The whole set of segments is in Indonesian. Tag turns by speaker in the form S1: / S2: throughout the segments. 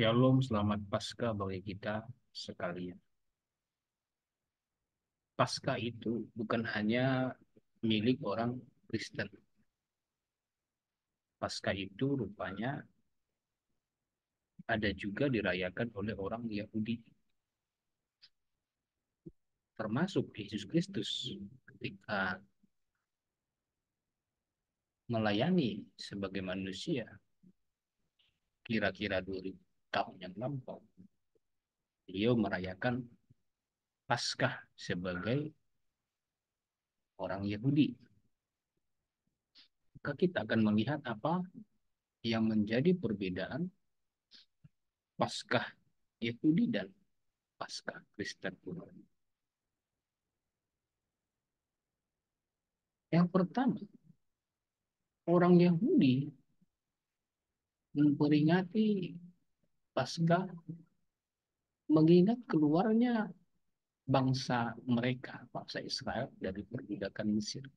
S1: Shalom, selamat Paskah bagi kita sekalian. Paskah itu bukan hanya milik orang Kristen. Paskah itu rupanya ada juga dirayakan oleh orang Yahudi, termasuk Yesus Kristus ketika melayani sebagai manusia kira-kira 2000 tahun yang lampau. Beliau merayakan Paskah sebagai orang Yahudi. Maka kita akan melihat apa yang menjadi perbedaan Paskah Yahudi dan Paskah Kristen. Yang pertama, orang Yahudi memperingati Paskah mengingat keluarnya bangsa mereka, bangsa Israel dari perbudakan Mesir.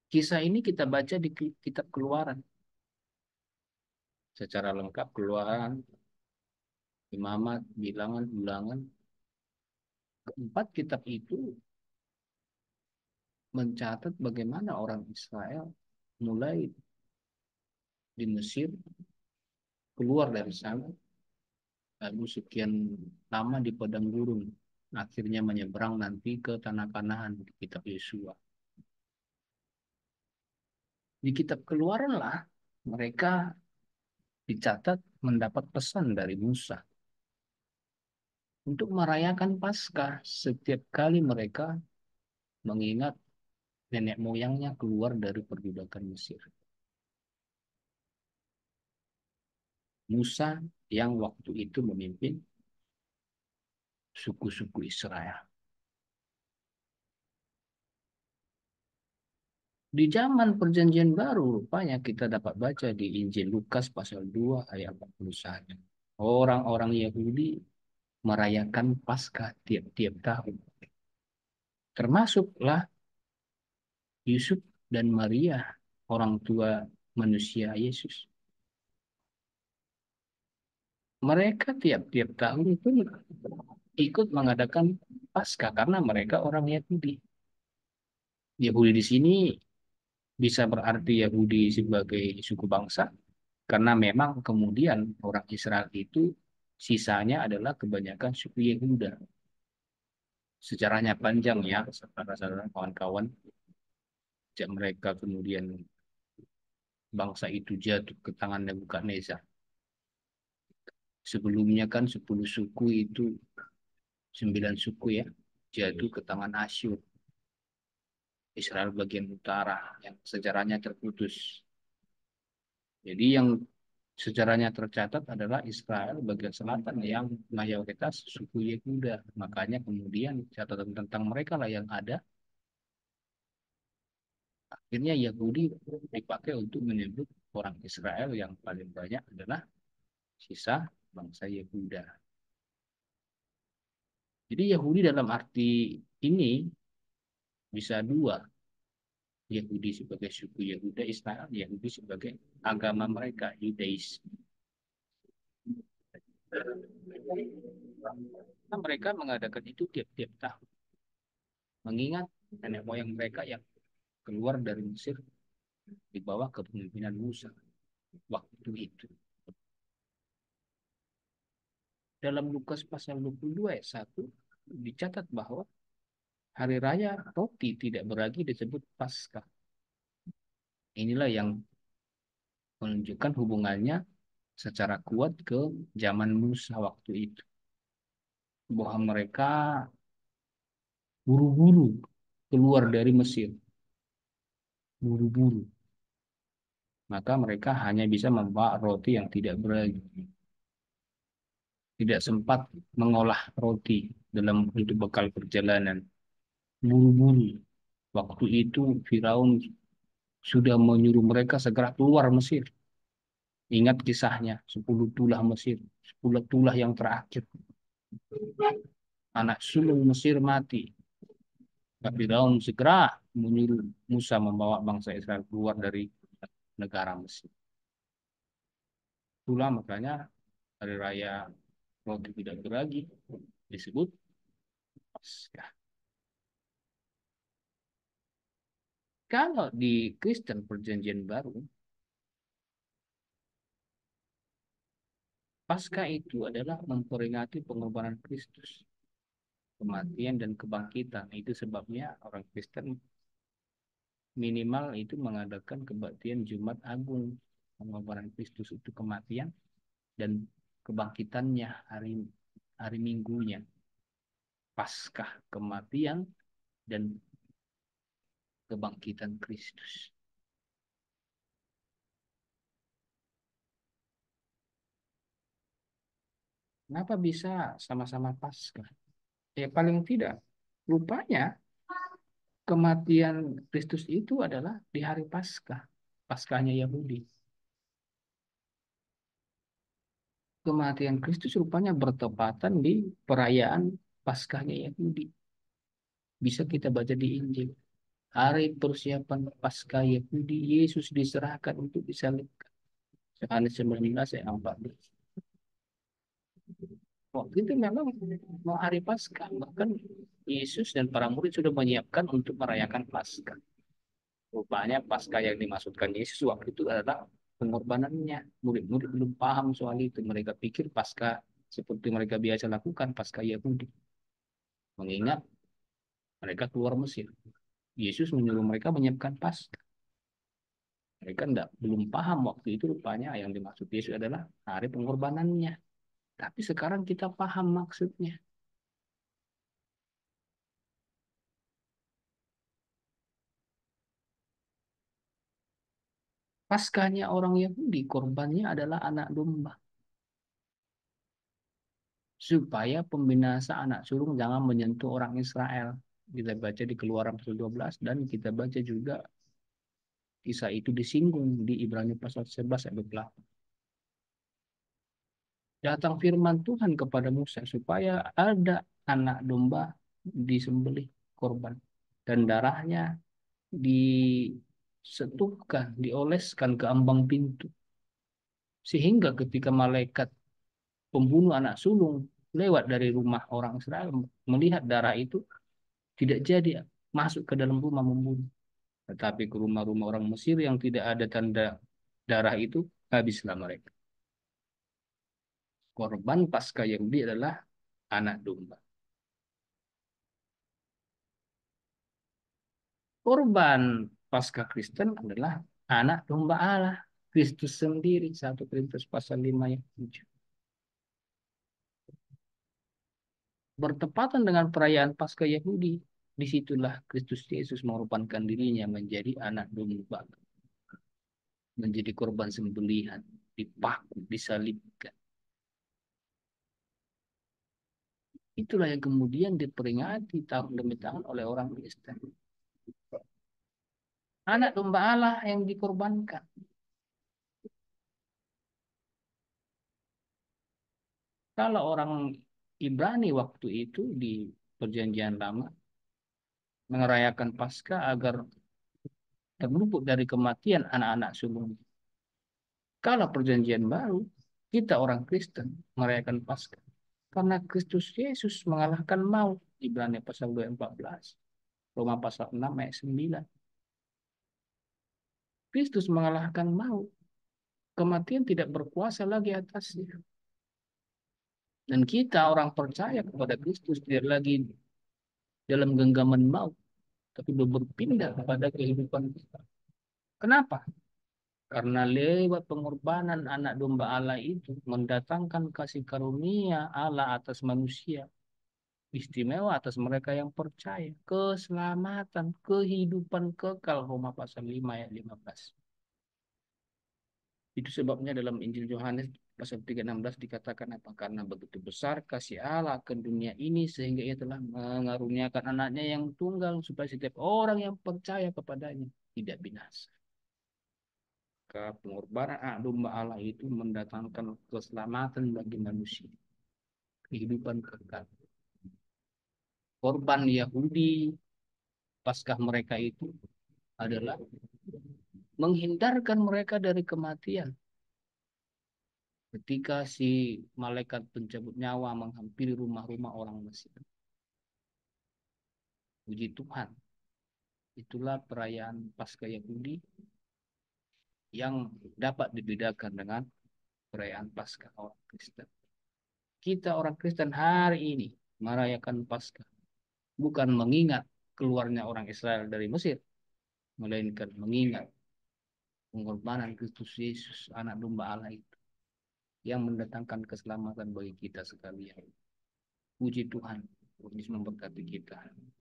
S1: Kisah ini kita baca di kitab Keluaran secara lengkap, Keluaran, Imamat, Bilangan, Ulangan. Keempat kitab itu mencatat bagaimana orang Israel mulai di Mesir, keluar dari sana, lalu sekian lama di padang gurun, akhirnya menyeberang nanti ke tanah Kanaan di kitab Yesua. Di kitab Keluaran lah mereka dicatat mendapat pesan dari Musa untuk merayakan Paskah setiap kali mereka mengingat nenek moyangnya keluar dari perbudakan Mesir. Musa yang waktu itu memimpin suku-suku Israel. Di zaman Perjanjian Baru, rupanya kita dapat baca di Injil Lukas pasal 2 ayat 41. Orang-orang Yahudi merayakan Paskah tiap-tiap tahun. Termasuklah Yusuf dan Maria, orang tua manusia Yesus. Mereka tiap-tiap tahun itu ikut mengadakan Paskah karena mereka orang Yahudi. Yahudi di sini bisa berarti Yahudi sebagai suku bangsa, karena memang kemudian orang Israel itu sisanya adalah kebanyakan suku Yehuda. Sejarahnya panjang ya, saudara-saudara kawan-kawan. Sejak mereka kemudian bangsa itu jatuh ke tangan Nebukadnezar. Sebelumnya kan 10 suku itu, 9 suku ya, jatuh ke tangan Asyur. Israel bagian utara yang sejarahnya terputus. Jadi yang sejarahnya tercatat adalah Israel bagian selatan yang mayoritas suku Yehuda. Makanya kemudian catatan tentang mereka lah yang ada. Akhirnya Yahudi dipakai untuk menyebut orang Israel yang paling banyak adalah sisa bangsa Yehuda. Jadi Yahudi dalam arti ini bisa dua. Yahudi sebagai suku Yehuda, Israel, Yahudi sebagai agama mereka, Yudais. Nah, mereka mengadakan itu tiap-tiap tahun. Mengingat nenek moyang mereka yang keluar dari Mesir di bawah kepemimpinan Musa waktu itu. Dalam Lukas pasal 22 ayat 1 dicatat bahwa hari raya roti tidak beragi disebut Paskah. Inilah yang menunjukkan hubungannya secara kuat ke zaman Musa waktu itu. Bahwa mereka buru-buru keluar dari Mesir. Buru-buru. Maka mereka hanya bisa membawa roti yang tidak beragi. Tidak sempat mengolah roti dalam untuk bekal perjalanan. Buru-buru. Waktu itu Firaun sudah menyuruh mereka segera keluar Mesir. Ingat kisahnya, 10 tulah Mesir, 10 tulah yang terakhir. Anak sulung Mesir mati. Tapi Firaun segera menyuruh Musa membawa bangsa Israel keluar dari negara Mesir. Itulah makanya hari raya roti tidak beragi disebut Paskah. Kalau di Kristen Perjanjian Baru, Paskah itu adalah memperingati pengorbanan Kristus, kematian dan kebangkitan. Itu sebabnya orang Kristen minimal itu mengadakan kebaktian Jumat Agung, pengorbanan Kristus itu kematian dan kebangkitannya hari hari Minggunya, Paskah kematian dan kebangkitan Kristus. Kenapa bisa sama-sama Paskah? Ya paling tidak, rupanya kematian Kristus itu adalah di hari Paskah, Paskahnya Yahudi. Kematian Kristus rupanya bertepatan di perayaan Paskahnya Yahudi. Bisa kita baca di Injil. Hari persiapan Paskah Yahudi, Yesus diserahkan untuk disalibkan. Yohanes 19 ayat 14. Waktu itu memang mau hari Paskah, bahkan Yesus dan para murid sudah menyiapkan untuk merayakan Paskah. Rupanya Paskah yang dimaksudkan Yesus waktu itu adalah pengorbanannya. Murid-murid belum paham soal itu. Mereka pikir Paskah seperti mereka biasa lakukan, Paskah Yahudi. Mengingat mereka keluar Mesir. Yesus menyuruh mereka menyiapkan Paskah. Mereka belum paham waktu itu rupanya yang dimaksud Yesus adalah hari pengorbanannya. Tapi sekarang kita paham maksudnya. Paskahnya orang Yahudi, korbannya adalah anak domba. Supaya pembinasa anak sulung jangan menyentuh orang Israel. Kita baca di Keluaran pasal 12 dan kita baca juga kisah itu disinggung di Ibrani pasal 11 ayat 8. Datang firman Tuhan kepada Musa supaya ada anak domba disembelih korban dan darahnya disetupkan, dioleskan ke ambang pintu. Sehingga ketika malaikat pembunuh anak sulung lewat dari rumah orang Israel melihat darah itu tidak jadi masuk ke dalam rumah membunuh. Tetapi ke rumah-rumah orang Mesir yang tidak ada tanda darah itu habislah mereka. Korban Paskah Yahudi adalah anak domba. Korban Paskah Kristen adalah anak domba Allah. Kristus sendiri. 1 Korintus pasal 5 ayat 7. Bertepatan dengan perayaan Paskah Yahudi, disitulah Kristus Yesus mengorbankan dirinya menjadi anak domba, menjadi korban sembelihan, dipaku, disalibkan. Itulah yang kemudian diperingati tahun demi tahun oleh orang Kristen. Anak domba Allah yang dikorbankan. Kalau orang Ibrani waktu itu di Perjanjian Lama merayakan Paskah agar terluput dari kematian anak-anak sulung. Kalau Perjanjian Baru, kita orang Kristen merayakan Paskah karena Kristus Yesus mengalahkan maut. Ibrani pasal 2 ayat 14, Roma pasal 6 ayat 9. Kristus mengalahkan maut. Kematian tidak berkuasa lagi atasnya. Dan kita orang percaya kepada Kristus tidak lagi dalam genggaman maut, tapi berpindah kepada kehidupan kita. Kenapa? Karena lewat pengorbanan anak domba Allah itu mendatangkan kasih karunia Allah atas manusia. Istimewa atas mereka yang percaya. Keselamatan, kehidupan kekal. Roma pasal 5 ayat 15. Itu sebabnya dalam Injil Yohanes pasal 3:16 dikatakan apa? Karena begitu besar kasih Allah ke dunia ini sehingga ia telah mengaruniakan anaknya yang tunggal supaya setiap orang yang percaya kepadanya tidak binasa. Pengorbanan anak domba Allah itu mendatangkan keselamatan bagi manusia, kehidupan kekal. Korban Yahudi Paskah mereka itu adalah menghindarkan mereka dari kematian. Ketika si malaikat pencabut nyawa menghampiri rumah-rumah orang Mesir, puji Tuhan, itulah perayaan Paskah Yahudi yang dapat dibedakan dengan perayaan Paskah orang Kristen. Kita orang Kristen hari ini merayakan Paskah bukan mengingat keluarnya orang Israel dari Mesir, melainkan mengingat pengorbanan Kristus Yesus, anak domba Allah itu, yang mendatangkan keselamatan bagi kita sekalian. Puji Tuhan, Tuhan Yesus memberkati kita.